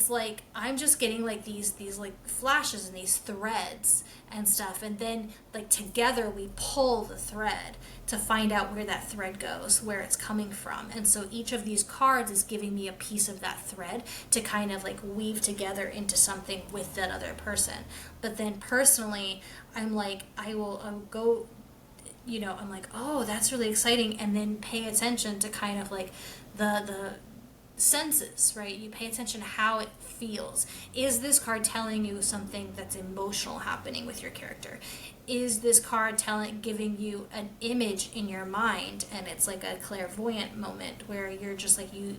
[SPEAKER 2] like I'm just getting like these like flashes and these threads and stuff, and then like together we pull the thread to find out where that thread goes, where it's coming from. And so each of these cards is giving me a piece of that thread to kind of like weave together into something with that other person. But then personally, I'm like, I'll go, I'm like, oh, that's really exciting, and then pay attention to kind of like the senses, right? You pay attention to how it feels. Is this card telling you something that's emotional happening with your character? Is this card giving you an image in your mind, and it's like a clairvoyant moment where you're just like you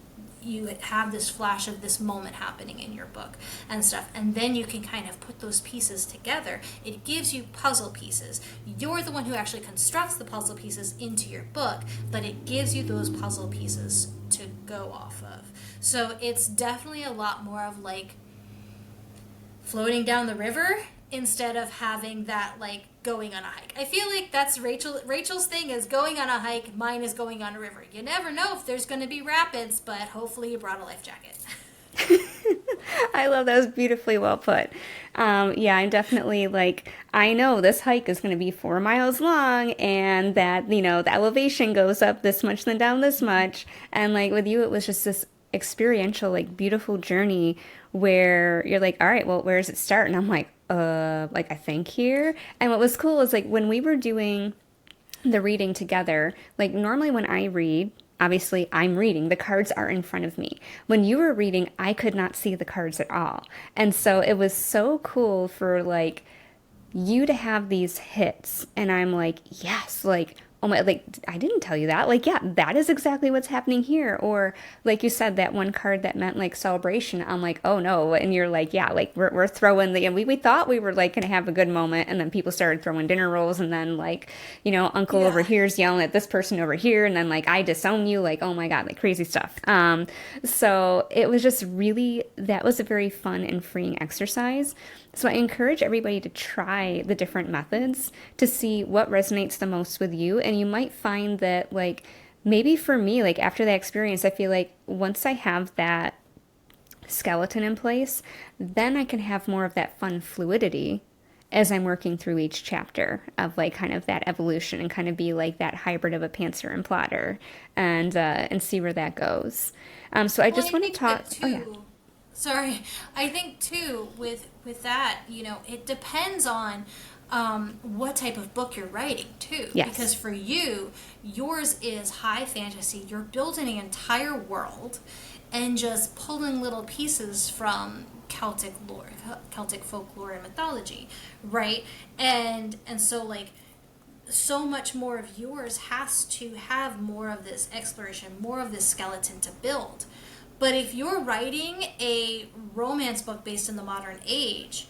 [SPEAKER 2] have this flash of this moment happening in your book and stuff, and then you can kind of put those pieces together. It gives you puzzle pieces. You're the one who actually constructs the puzzle pieces into your book, but it gives you those puzzle pieces to go off of. So it's definitely a lot more of like floating down the river instead of having that like going on a hike. I feel like that's Rachel's thing is going on a hike. Mine is going on a river. You never know if there's going to be rapids, but hopefully you brought a life jacket.
[SPEAKER 1] I love that. Was beautifully well put. Yeah, I'm definitely like, I know this hike is going to be 4 miles long and that, the elevation goes up this much, then down this much. And like with you, it was just this experiential, like beautiful journey where you're like, all right, well, where does it start? And I'm like I think here. And what was cool is like when we were doing the reading together, like normally when I read, obviously I'm reading, the cards are in front of me. When you were reading, I could not see the cards at all. And so it was so cool for like you to have these hits. And I'm like, yes, like, oh my, like, I didn't tell you that. Like, yeah, that is exactly what's happening here. Or like you said, that one card that meant like celebration. I'm like, oh no. And you're like, yeah, like we're throwing and we thought we were like going to have a good moment. And then people started throwing dinner rolls. And then like, uncle over here's yelling at this person over here. And then like, I disown you. Like, oh my God, like crazy stuff. So it was just really, that was a very fun and freeing exercise. So I encourage everybody to try the different methods to see what resonates the most with you. And you might find that, like, maybe for me, like, after that experience, I feel like once I have that skeleton in place, then I can have more of that fun fluidity as I'm working through each chapter of like kind of that evolution and kind of be like that hybrid of a pantser and plotter and see where that goes. So I
[SPEAKER 2] Well,
[SPEAKER 1] just
[SPEAKER 2] I
[SPEAKER 1] want to
[SPEAKER 2] think that
[SPEAKER 1] talk. Oh yeah.
[SPEAKER 2] too. Sorry, I think too with that, it depends on what type of book you're writing too. Because
[SPEAKER 1] Yes.
[SPEAKER 2] for you, yours is high fantasy. You're building an entire world, and just pulling little pieces from Celtic lore, Celtic folklore and mythology, right? And so like so much more of yours has to have more of this exploration, more of this skeleton to build. But if you're writing a romance book based in the modern age,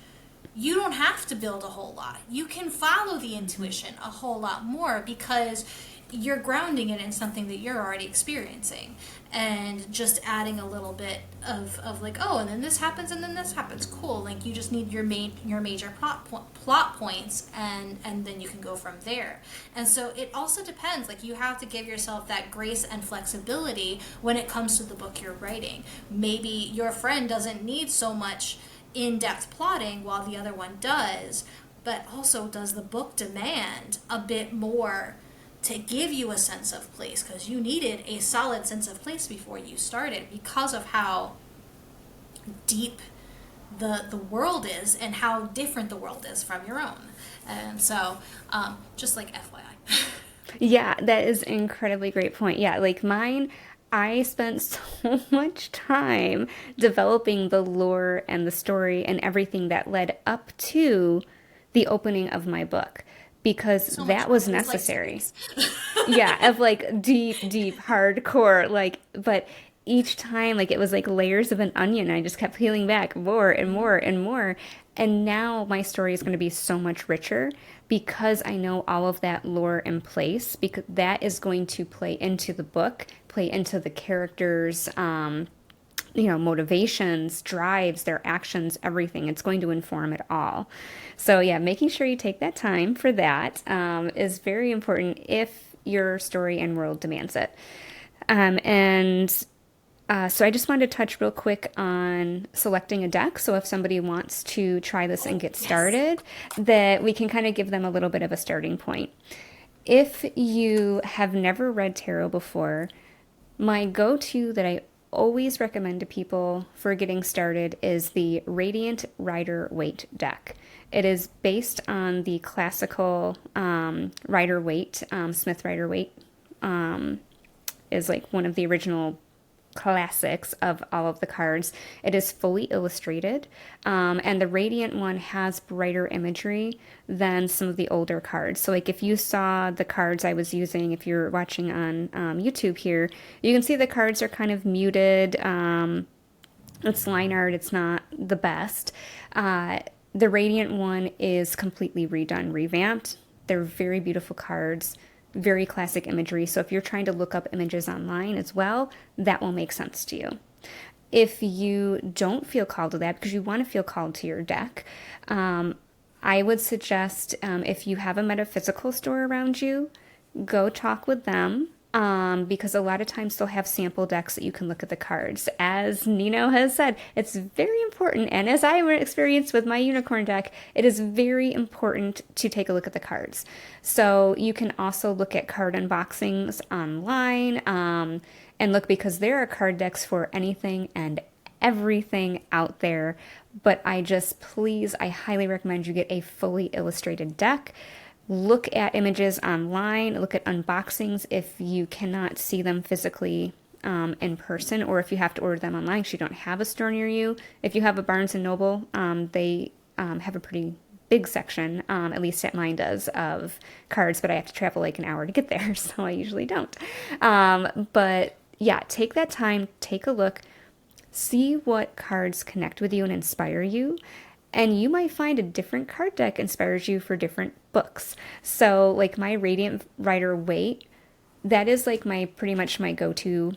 [SPEAKER 2] you don't have to build a whole lot. You can follow the intuition a whole lot more because you're grounding it in something that you're already experiencing and just adding a little bit of like, oh, and then this happens and then this happens. Cool. Like you just need your major plot points, and then you can go from there. And so it also depends. Like you have to give yourself that grace and flexibility when it comes to the book you're writing. Maybe your friend doesn't need so much in-depth plotting while the other one does, but also does the book demand a bit more to give you a sense of place, because you needed a solid sense of place before you started because of how deep the world is and how different the world is from your own. And so just like FYI.
[SPEAKER 1] Yeah, that is an incredibly great point. Yeah, like mine, I spent so much time developing the lore and the story and everything that led up to the opening of my book because
[SPEAKER 2] So much
[SPEAKER 1] that
[SPEAKER 2] fun.
[SPEAKER 1] was
[SPEAKER 2] It was like
[SPEAKER 1] necessary.
[SPEAKER 2] series.
[SPEAKER 1] Yeah, of like deep hardcore like, but each time like it was like layers of an onion. I just kept peeling back more and more and more, and now my story is going to be so much richer because I know all of that lore in place, because that is going to play into the book, play into the characters motivations, drives, their actions, everything. It's going to inform it all. So, yeah, making sure you take that time for that is very important if your story and world demands it. And so I just wanted to touch real quick on selecting a deck. So if somebody wants to try this and
[SPEAKER 2] Oh,
[SPEAKER 1] get
[SPEAKER 2] yes.
[SPEAKER 1] started, that we can kind of give them a little bit of a starting point. If you have never read tarot before, my go-to that I always recommend to people for getting started is the Radiant Rider Waite deck. It is based on the classical Rider Waite. Smith Rider Waite is like one of the original classics of all of the cards. It is fully illustrated, and the Radiant one has brighter imagery than some of the older cards. So, like if you saw the cards I was using, if you're watching on YouTube here, you can see the cards are kind of muted. It's line art, it's not the best. The Radiant one is completely redone, revamped. They're very beautiful cards, very classic imagery. So if you're trying to look up images online as well, that will make sense to you. If you don't feel called to that because you want to feel called to your deck, I would suggest if you have a metaphysical store around you, go talk with them because a lot of times they'll have sample decks that you can look at the cards. As Neno has said, it's very important, and as I experienced with my unicorn deck, it is very important to take a look at the cards. So you can also look at card unboxings online and look because there are card decks for anything and everything out there. But I highly recommend you get a fully illustrated deck. Look at images online, look at unboxings if you cannot see them physically in person, or if you have to order them online because you don't have a store near you. If you have a Barnes and Noble, they have a pretty big section, at least at mine does, of cards, but I have to travel like an hour to get there, so I usually don't. But yeah, take that time, take a look, see what cards connect with you and inspire you. And you might find a different card deck inspires you for different books. So, like my Radiant Rider Waite, that is like my pretty much my go-to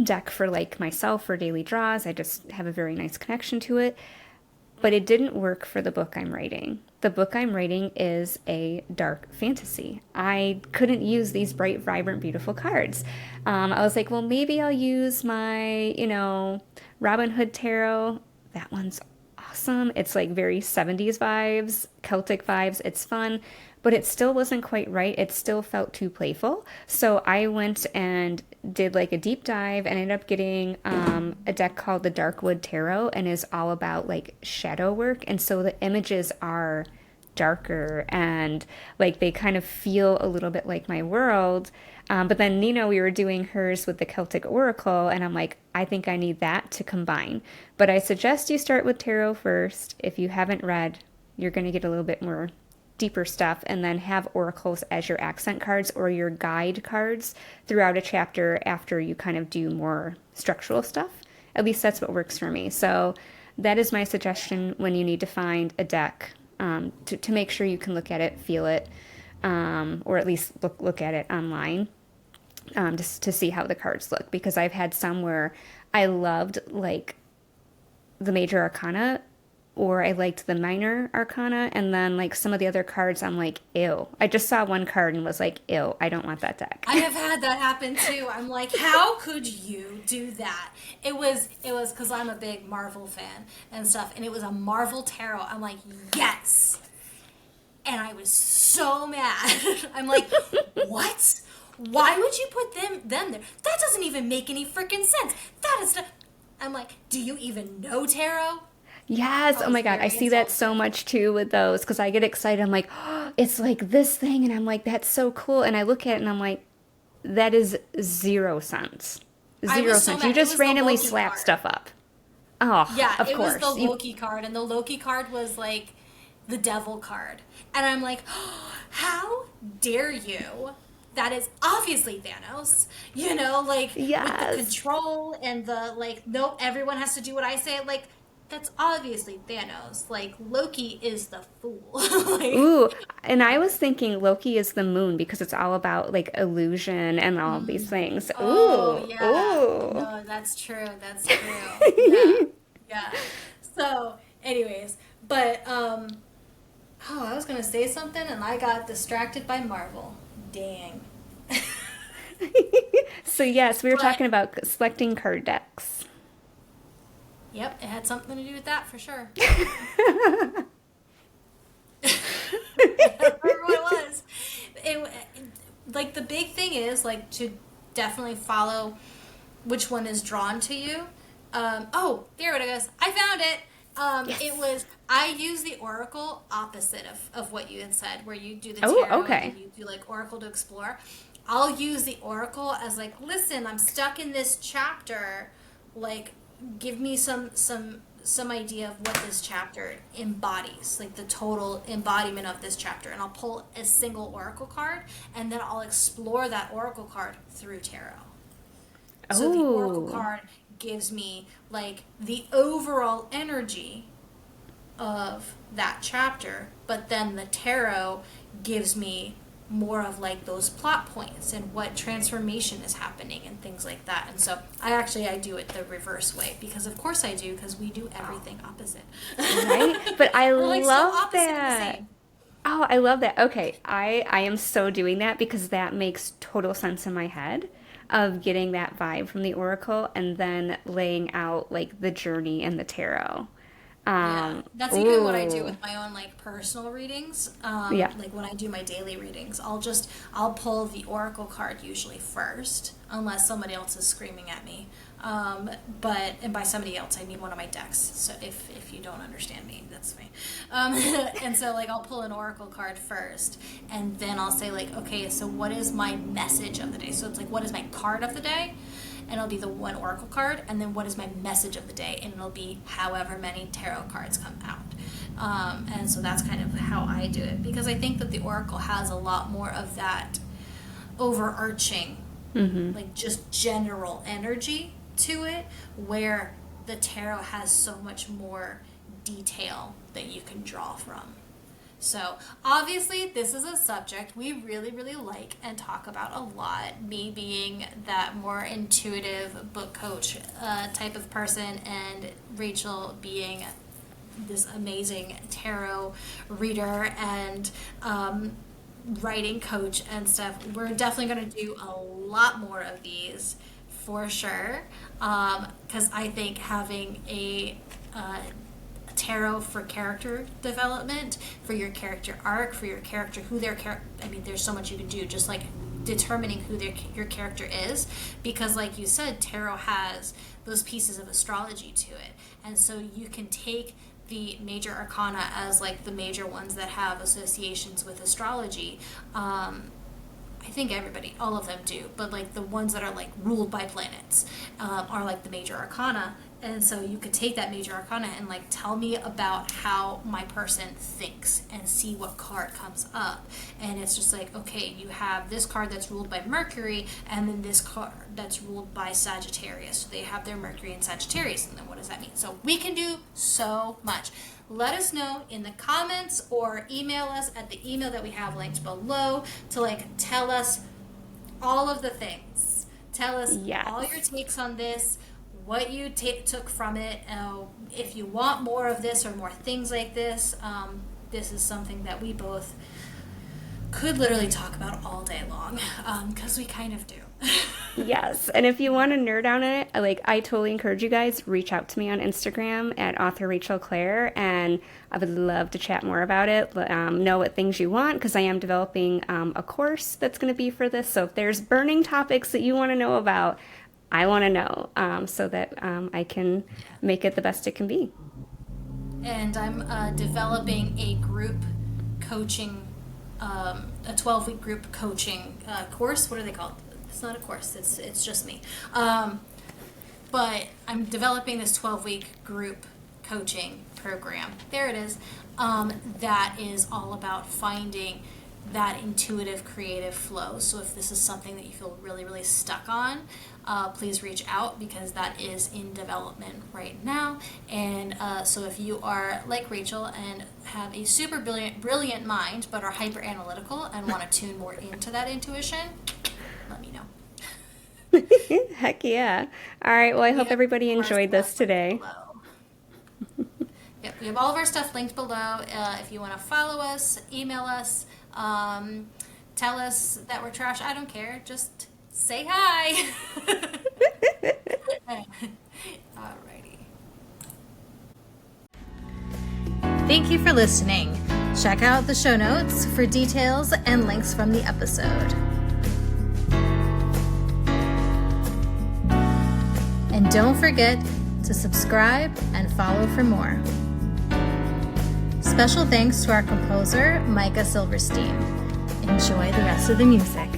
[SPEAKER 1] deck for like myself for daily draws. I just have a very nice connection to it. but it didn't work for the book I'm writing. The book I'm writing is a dark fantasy. I couldn't use these bright, vibrant, beautiful cards. I was like, well, maybe I'll use my, Robin Hood tarot. That one's awesome. It's like very 70s vibes, Celtic vibes. It's fun, but it still wasn't quite right. It still felt too playful. So I went and did like a deep dive and ended up getting a deck called the Darkwood Tarot, and is all about like shadow work. And so the images are darker and like they kind of feel a little bit like my world. But then Neno, we were doing hers with the Celtic Oracle, and I'm like, I think I need that to combine. But I suggest you start with tarot first. If you haven't read, you're going to get a little bit more deeper stuff, and then have oracles as your accent cards or your guide cards throughout a chapter after you kind of do more structural stuff. At least that's what works for me. So that is my suggestion when you need to find a deck, to make sure you can look at it, feel it, or at least look at it online, just to see how the cards look. Because I've had some where I loved like the major arcana, or I liked the minor arcana, and then like some of the other cards I'm like, ew. I just saw one card and was like, ew, I don't want that deck.
[SPEAKER 2] I have had that happen too. I'm like, how could you do that? It was because I'm a big Marvel fan and stuff, and it was a Marvel tarot. I'm like, yes. And I was so mad. I'm like, what? Why would you put them there? That doesn't even make any freaking sense. That is not. I'm like, do you even know tarot?
[SPEAKER 1] Yes.
[SPEAKER 2] I
[SPEAKER 1] Oh
[SPEAKER 2] was
[SPEAKER 1] my God. I
[SPEAKER 2] very
[SPEAKER 1] see that so
[SPEAKER 2] insulted.
[SPEAKER 1] much too with those, because I get excited. I'm like, oh, it's like this thing. And I'm like, that's so cool. And I look at it and I'm like, that is 0 cents.
[SPEAKER 2] I
[SPEAKER 1] Zero
[SPEAKER 2] was so
[SPEAKER 1] cents. You
[SPEAKER 2] mad. It
[SPEAKER 1] just
[SPEAKER 2] was the
[SPEAKER 1] randomly
[SPEAKER 2] Loki
[SPEAKER 1] slap
[SPEAKER 2] card.
[SPEAKER 1] stuff up. Oh,
[SPEAKER 2] Yeah,
[SPEAKER 1] of
[SPEAKER 2] it was the
[SPEAKER 1] course. You,
[SPEAKER 2] Loki card, and the Loki card was like the devil card. And I'm like, how dare you? That is obviously Thanos, like with the
[SPEAKER 1] yes.
[SPEAKER 2] control and the like, nope, everyone has to do what I say. Like, that's obviously Thanos. Like, Loki is the fool. like,
[SPEAKER 1] Ooh, and I was thinking Loki is the moon because it's all about like illusion and all these things.
[SPEAKER 2] oh,
[SPEAKER 1] Ooh,
[SPEAKER 2] yeah.
[SPEAKER 1] ooh.
[SPEAKER 2] No, that's true. That's true. Yeah. Yeah. So, anyways, but, oh, I was gonna say something and I got distracted by Marvel. Dang.
[SPEAKER 1] So yes, we were
[SPEAKER 2] But
[SPEAKER 1] talking about selecting card decks.
[SPEAKER 2] yep, it had something to do with that for sure. I don't remember what it was. It, like the big thing is like to definitely follow which one is drawn to you. Oh, there it goes. I found it. It
[SPEAKER 1] Yes.
[SPEAKER 2] was I use the oracle opposite of what you had said, where you do the
[SPEAKER 1] Oh,
[SPEAKER 2] tarot and
[SPEAKER 1] okay.
[SPEAKER 2] then you do like oracle to explore. I'll use the oracle as like, listen, I'm stuck in this chapter. Like, give me some idea of what this chapter embodies, like the total embodiment of this chapter, and I'll pull a single oracle card, and then I'll explore that oracle card through tarot. So the oracle
[SPEAKER 1] Oh.
[SPEAKER 2] card gives me like the overall energy of that chapter, but then the tarot gives me more of like those plot points and what transformation is happening and things like that. And so I do it the reverse way, because of course I do, because we do everything opposite.
[SPEAKER 1] Right? But I
[SPEAKER 2] We're like so
[SPEAKER 1] love
[SPEAKER 2] opposite and the
[SPEAKER 1] that.
[SPEAKER 2] same.
[SPEAKER 1] Oh, I love that. Okay, I am so doing that because that makes total sense in my head of getting that vibe from the oracle and then laying out like the journey and the tarot.
[SPEAKER 2] Yeah, that's even what I do
[SPEAKER 1] Ooh.
[SPEAKER 2] with my own like personal readings.
[SPEAKER 1] Yeah.
[SPEAKER 2] Like when I do my daily readings, I'll pull the oracle card usually first, unless somebody else is screaming at me. But and by somebody else, I mean one of my decks. So if you don't understand me, that's fine. And so like I'll pull an oracle card first, and then I'll say like, okay, so what is my message of the day? So it's like, what is my card of the day? And it'll be the one oracle card, and then what is my message of the day, and it'll be however many tarot cards come out. And so that's kind of how I do it, because I think that the oracle has a lot more of that overarching, like just general energy to it, where the tarot has so much more detail that you can draw from. So, obviously, this is a subject we really, really like and talk about a lot. Me being that more intuitive book coach type of person, and Rachel being this amazing tarot reader and writing coach and stuff. We're definitely going to do a lot more of these for sure, because I think having a tarot for character development, for your character arc, for your character, who their character, I mean, there's so much you can do, just like determining who your character is, because like you said, tarot has those pieces of astrology to it, and so you can take the major arcana as like the major ones that have associations with astrology. I think everybody, all of them do, but like the ones that are like ruled by planets are like the major arcana. And so you could take that major arcana and like tell me about how my person thinks and see what card comes up. And it's just like, okay, you have this card that's ruled by Mercury and then this card that's ruled by Sagittarius. So they have their Mercury in Sagittarius, and then what does that mean? So we can do so much. Let us know in the comments or email us at the email that we have linked below to like tell us all of the things. Tell us all your takes on this, what you took from it. If you want more of this or more things like this, this is something that we both could literally talk about all day long, because we kind of do.
[SPEAKER 1] Yes, and if you want to nerd on it, like I totally encourage you guys, reach out to me on Instagram at author Rachel Claire, and I would love to chat more about it. Know what things you want, because I am developing a course that's going to be for this. So if there's burning topics that you want to know about, I want to know, so that I can make it the best it can be.
[SPEAKER 2] And I'm developing a group coaching, a 12-week group coaching course. What are they called? It's not a course. It's just me. But I'm developing this 12-week group coaching program. There it is. That is all about finding that intuitive creative flow. So if this is something that you feel really, really stuck on, please reach out, because that is in development right now. And so if you are like Rachel and have a super brilliant mind but are hyper analytical and want to tune more into that intuition, let me know.
[SPEAKER 1] Heck yeah. All right, well, I hope everybody enjoyed this today.
[SPEAKER 2] Yep, we have all of our stuff linked below. If you want to follow us, email us, tell us that we're trash. I don't care. Just say hi. Alrighty. Thank you for listening. Check out the show notes for details and links from the episode. And don't forget to subscribe and follow for more. Special thanks to our composer, Micah Silverstein. Enjoy the rest of the music.